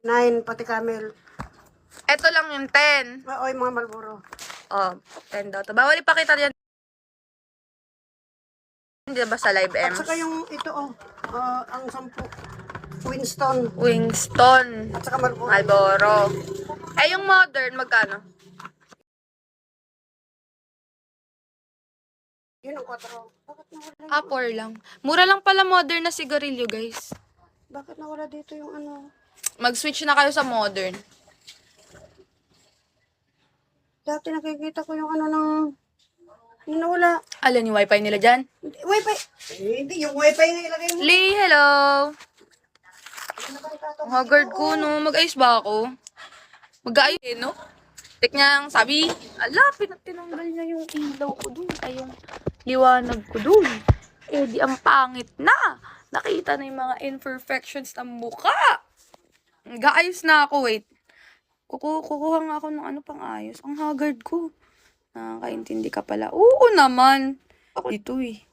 9, pati camel. Ito lang yung 10. Oo, yung mga Marlboro. Oh, 10 daw to. Bawal ipakita yan. Hindi ba sa live, At Ems? saka yung ito, ang 10. Winston. Winston. At saka Marlboro. Marlboro. Eh, yung modern, magkano? Yun ang 4. Bakit nawala yun? 4 lang. Mura lang pala modern na sigarilyo, guys. Bakit nawala dito yung ano? Mag-switch na kayo sa modern. Dati nakikita ko yung ano ng... Yung nawala. Alam yung wifi nila dyan? Wifi. Hindi, yung wifi nga ilagay mo. Lee, hello! Haggard ko, no? Mag-ayos ba ako? Mag-ayos, eh, no? Tek niya, sabi, tinanggal niya yung ilaw ko dun. Ay, yung liwanag ko dun. Eh, di ang pangit na. Nakita na yung mga imperfections ng mukha. Mag-ayos na ako, wait. Kukuha nga ako ng ano pang ayos. Ang haggard ko. Nakakaintindi ka pala. Oo naman. Ako dito eh.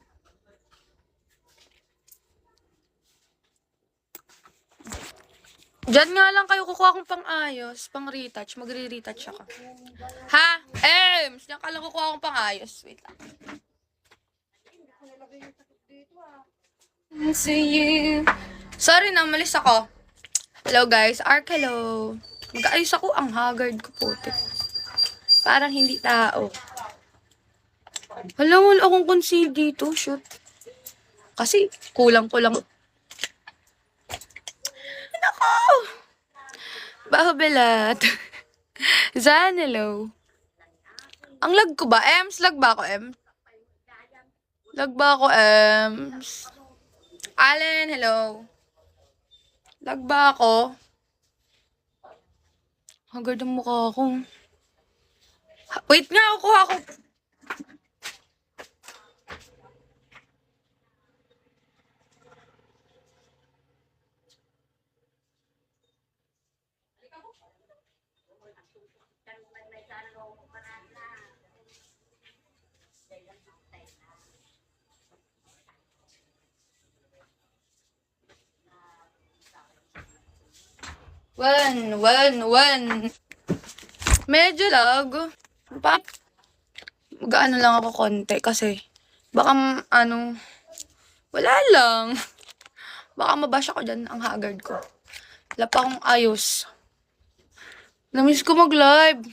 Diyan nga lang kayo kukuha akong pang-ayos, pang-retouch. Magre-retouch ako. Ha? Ems! Diyan ka lang kukuha akong pang-ayos. Wait lang. See you. Sorry na, malis ako. Hello guys. Ark, hello. Mag-ayos ako. Ang haggard ko puti. Parang hindi tao. Hala, wala akong conceal dito. Shoot. Kasi kulang ko lang. Nako! Bahabelat. Zan, hello. Ang lag ko ba? Ems, lag ba ako, Ems? Lag ba ako, Ems? Allen, hello. Lag ba ako? Haggard ang mukha ko. Wait nga, kuha ako. One. Medyo lag. Mag-ano lang ako konti kasi baka wala lang. Baka mabash ako dyan ang haggard ko. Wala pa akong ayos. Namiss ko mag-live.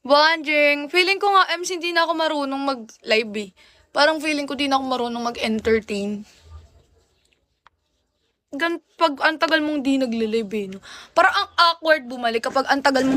Bonding. Feeling ko nga, Ems, hindi na ako marunong mag-live eh. Parang feeling ko di na ako marunong mag-entertain. Pag ang tagal mong di nagle-live eh, no? Parang ang awkward bumalik kapag ang tagal mong